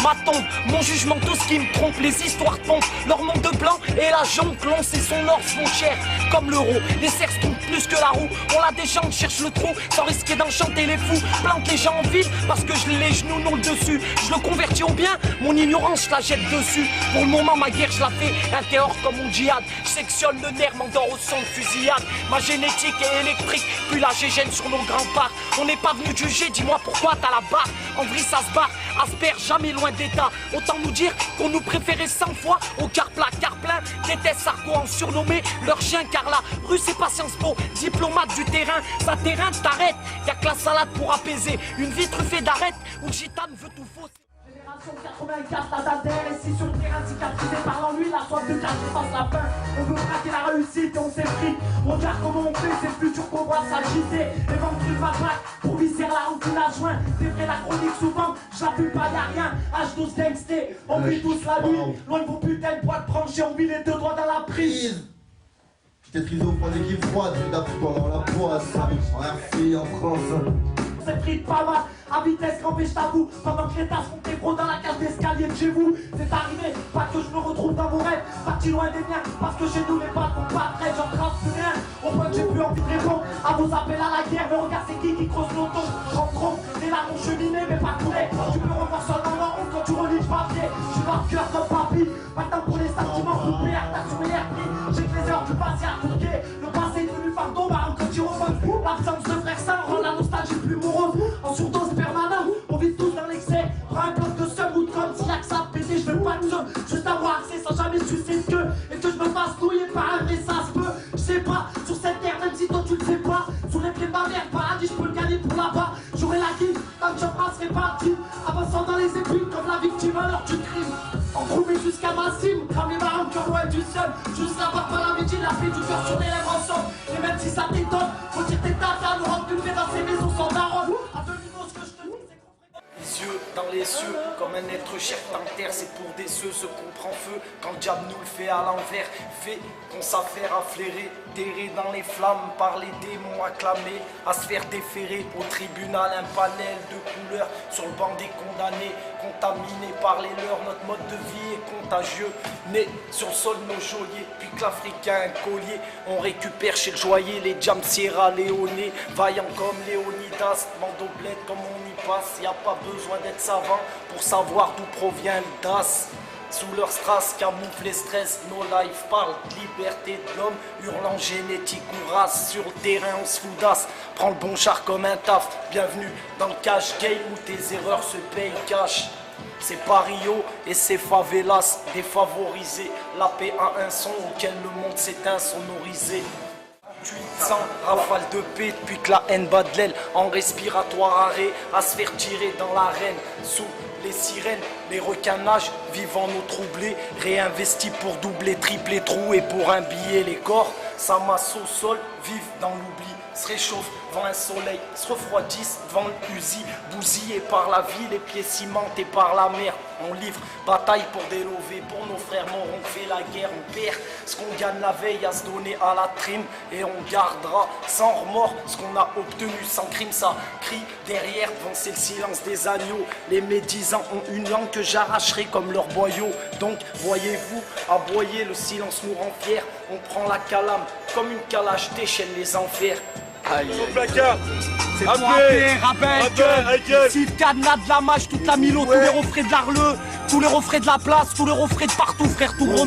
ma tombe, mon jugement, tout ce qui me trompe, les histoires tombent, leur monde de blanc et la jonque, l'once et son or sont chers comme l'euro, les cerfs se trompent plus que la roue, on l'a des gens cherche le trou, sans risquer d'enchanter les fous, plante les gens en ville, parce que je les genoux non le dessus, je le convertis au bien, mon ignorance je la jette dessus, pour le moment ma guerre je la fais intérieur comme mon djihad, je sectionne le nerf, m'endors au son de fusillade, ma génétique est électrique, puis la gégène sur nos grands parts, on n'est pas venu te juger, dis-moi pourquoi t'as la barre, en vrille ça se barre, asperge jamais loin d'état, autant nous dire qu'on nous préférait 100 fois au car plat, car plein, déteste Sarko en surnommé leur chien car la rue c'est pas Sciences Po, diplomate du terrain, ça terrain t'arrête, y'a que la salade pour apaiser, une vie truffée d'arrête, où le gitane veut tout fausser. Génération 84, la date RSI sur le terrain cicatrisé par l'ennui, la soif de cash face la faim. On veut braquer la réussite et on s'effrite. Regarde comment on fait, c'est le futur qu'on voit s'agiter. Les vents trucs ma plaque pour viser la rancune à juin. C'est vrai la chronique souvent, j'appuie pas y'a rien. H12 gangsté, on vit tous la nuit. Loin de vos putains de boîtes branchées, on vit les deux doigts dans la prise. J'étais trisé au point d'équipe froide, j'ai d'abord pendant la poisse. En RFI, en France. C'est pris pas mal, à vitesse rampée je t'avoue. Pendant que les tasses font tes bros dans la cage d'escalier de chez vous. C'est arrivé, pas que je me retrouve dans vos rêves, parti loin des miens, parce que chez nous les balles font pas prêt, j'en trace plus rien. Au point que j'ai plus envie de répondre à vos appels à la guerre. Mais regarde c'est qui creuse l'auto, rentre trop, les larmes ont cheminé mais pas coulé. Tu peux revoir seulement en honte quand tu relis le papier. Je suis par cœur comme papy, pas de temps pour les sentiments coupés, attaque sur les prix. J'ai que les heures du passé à tourner, le passé est devenu fardeau, bah quand tu reposes. L'absence de frère ça rend la nostalgie plus morose. En surdose permanente, on vit tous dans l'excès. Prends un bloc de seum ou de com, si y'a que ça pété, je veux pas de somme. Juste avoir accès sans jamais sucer de queue. Et que je me fasse nouiller par un vrai, ça se peut. Je sais pas, sur cette terre, même si toi tu le sais pas. Sous les pieds de ma mère, paradis, je peux le gagner pour là-bas. J'aurai la guide, tant que j'embrasserai pas le type. Avançant dans les épines comme la victime à l'heure du crime. En trouver jusqu'à ma cime, cramer ma rancœur loin du seul. Juste là-bas, pas la vigile, la paix du cœur sur les lèvres ensemble. Et même si ça t'étonne, faut dire tes tatas, nous rendre une dans ces maisons sans daronne. Les yeux dans les cieux, comme un être cher dans terre, c'est pour des cieux ce qu'on prend feu. Quand le diable nous le fait à l'envers, fait qu'on s'affaire à flairer, terré dans les flammes par les démons acclamés, à se faire déférer au tribunal un panel de couleurs sur le banc des condamnés, contaminés par les leurs. Notre mode de vie est contagieux, né sur le sol nos geôliers, puis que l'Africain un collier, on récupère chez le joaillier les jams Sierra Leone, vaillants comme Léonidas, mando bled comme on y passe, y a pas besoin d'être savant pour savoir d'où provient le DAS. Sous leur strass camoufle les stress, nos life parlent de liberté de l'homme, hurlant génétique ou race, sur le terrain on se foudasse, prends le bon char comme un taf, bienvenue dans le cash game où tes erreurs se payent cash. C'est pas Rio et c'est favelas, défavorisés, la paix a un son auquel le monde s'éteint sonorisé. 800 rafales de paix depuis que la haine bat de l'aile, en respiratoire arrêt, à se faire tirer dans l'arène, sous les sirènes, les requins nagent, vivant nos troublés, réinvestis pour doubler, tripler, trous et pour un billet les corps, s'amassent au sol, vivent dans l'oubli, se réchauffent devant un soleil, se refroidissent devant l'usine, bousillés par la vie, les pieds cimentés par la mer. On livre bataille pour délover, pour nos frères morts, on fait la guerre, on perd ce qu'on gagne la veille à se donner à la trime, et on gardera sans remords ce qu'on a obtenu sans crime. Ça crie derrière, devant c'est le silence des agneaux. Les médisants ont une langue que j'arracherai comme leur boyau. Donc voyez-vous, aboyer, le silence nous rend fiers. On prend la calame comme une calache, déchaîne les enfers. C'est pour rappel, si le cadenas de la mâche, toute la Milo, tous les refrains de l'Arleux, tous les refrains de la place, tous les refrains de partout, frère, tout gros.